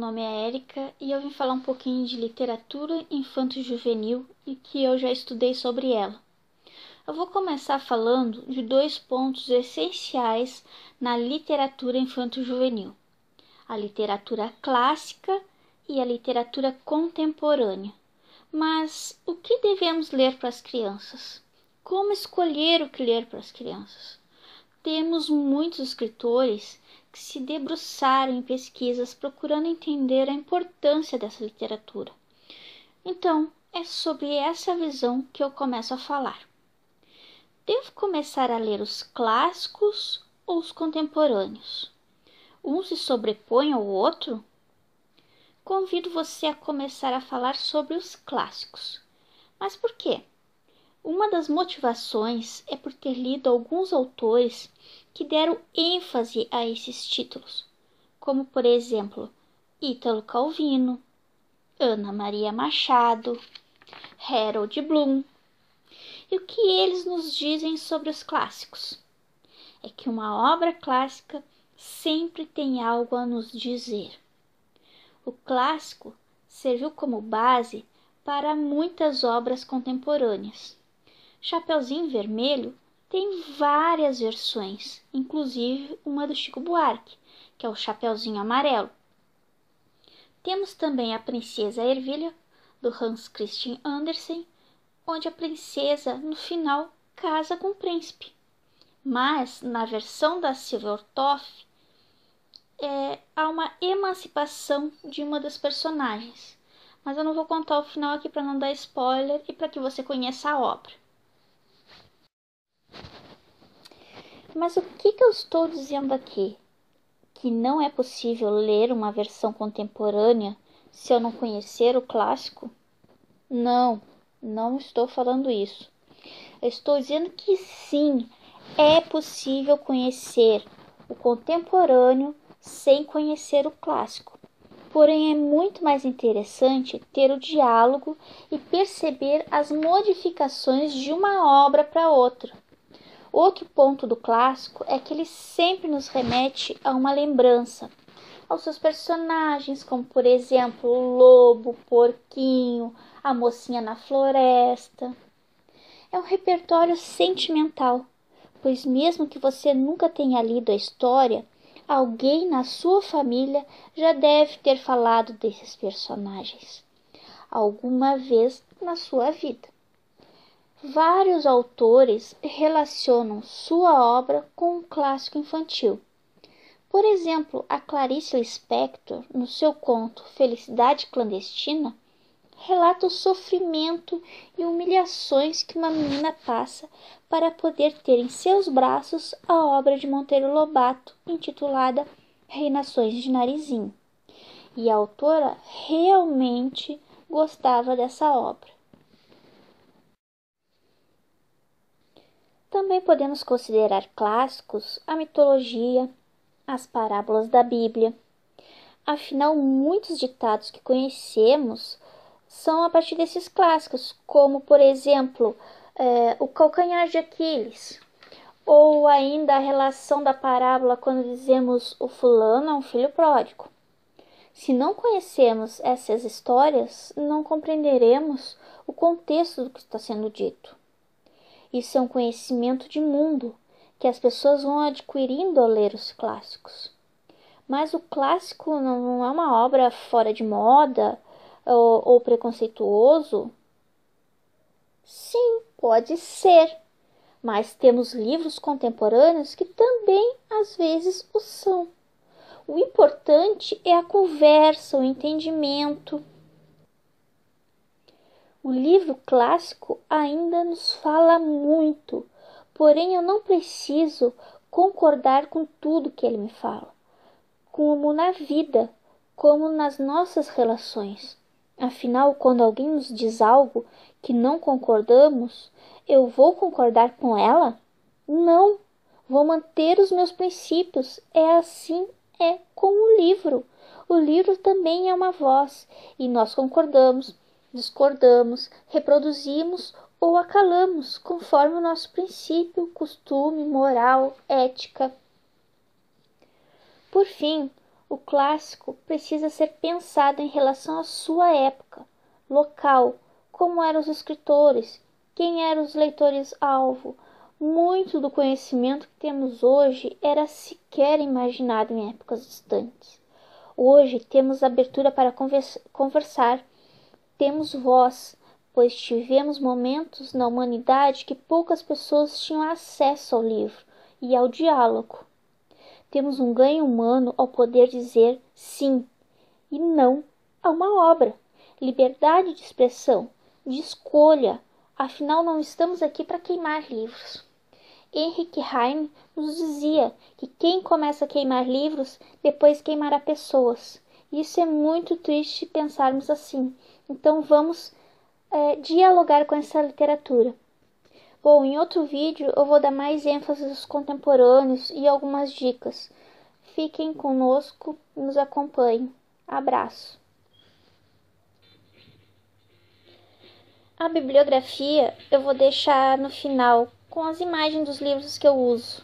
nome é Érica e eu vim falar um pouquinho de literatura infanto-juvenil e que eu já estudei sobre ela. Eu vou começar falando de 2 pontos essenciais na literatura infanto-juvenil: a literatura clássica e a literatura contemporânea. Mas o que devemos ler para as crianças? Como escolher o que ler para as crianças? Temos muitos escritores que se debruçaram em pesquisas procurando entender a importância dessa literatura. Então, é sobre essa visão que eu começo a falar. Devo começar a ler os clássicos ou os contemporâneos? Um se sobrepõe ao outro? Convido você a começar a falar sobre os clássicos. Mas por quê? Uma das motivações é por ter lido alguns autores que deram ênfase a esses títulos, como por exemplo Ítalo Calvino, Ana Maria Machado, Harold Bloom. E o que eles nos dizem sobre os clássicos? É que uma obra clássica sempre tem algo a nos dizer. O clássico serviu como base para muitas obras contemporâneas. Chapeuzinho Vermelho tem várias versões, inclusive uma do Chico Buarque, que é o Chapeuzinho Amarelo. Temos também a Princesa Ervilha, do Hans Christian Andersen, onde a princesa, no final, casa com o príncipe. Mas, na versão da Silvia Ortoff, há uma emancipação de uma das personagens. Mas eu não vou contar o final aqui para não dar spoiler e para que você conheça a obra. Mas o que eu estou dizendo aqui? Que não é possível ler uma versão contemporânea se eu não conhecer o clássico? Não, não estou falando isso. Eu estou dizendo que sim, é possível conhecer o contemporâneo sem conhecer o clássico. Porém, é muito mais interessante ter o diálogo e perceber as modificações de uma obra para outra. Outro ponto do clássico é que ele sempre nos remete a uma lembrança, aos seus personagens, como por exemplo o lobo, o porquinho, a mocinha na floresta. É um repertório sentimental, pois mesmo que você nunca tenha lido a história, alguém na sua família já deve ter falado desses personagens alguma vez na sua vida. Vários autores relacionam sua obra com um clássico infantil. Por exemplo, a Clarice Lispector, no seu conto Felicidade Clandestina, relata o sofrimento e humilhações que uma menina passa para poder ter em seus braços a obra de Monteiro Lobato, intitulada Reinações de Narizinho. E a autora realmente gostava dessa obra. Também podemos considerar clássicos a mitologia, as parábolas da Bíblia. Afinal, muitos ditados que conhecemos são a partir desses clássicos, como, por exemplo, o calcanhar de Aquiles, ou ainda a relação da parábola quando dizemos o fulano é um filho pródigo. Se não conhecemos essas histórias, não compreenderemos o contexto do que está sendo dito. Isso é um conhecimento de mundo que as pessoas vão adquirindo ao ler os clássicos. Mas o clássico não é uma obra fora de moda ou preconceituoso? Sim, pode ser. Mas temos livros contemporâneos que também às vezes o são. O importante é a conversa, o entendimento. O livro clássico ainda nos fala muito, porém eu não preciso concordar com tudo que ele me fala, como na vida, como nas nossas relações. Afinal, quando alguém nos diz algo que não concordamos, eu vou concordar com ela? Não, vou manter os meus princípios. É assim, é com o livro. O livro também é uma voz, e nós concordamos, discordamos, reproduzimos ou acalamos, conforme o nosso princípio, costume, moral, ética. Por fim, O clássico precisa ser pensado em relação à sua época, local, como eram os escritores, quem eram os leitores-alvo. Muito do conhecimento que temos hoje era sequer imaginado em épocas distantes. Hoje temos abertura para conversar, temos voz, pois tivemos momentos na humanidade que poucas pessoas tinham acesso ao livro e ao diálogo. Temos um ganho humano ao poder dizer sim e não a uma obra. Liberdade de expressão, de escolha, afinal não estamos aqui para queimar livros. Henrik Heine nos dizia que quem começa a queimar livros, depois queimará pessoas. Isso é muito triste pensarmos assim. Então vamos dialogar com essa literatura. Bom, em outro vídeo eu vou dar mais ênfase aos contemporâneos e algumas dicas. Fiquem conosco e nos acompanhem. Abraço. A bibliografia eu vou deixar no final com as imagens dos livros que eu uso.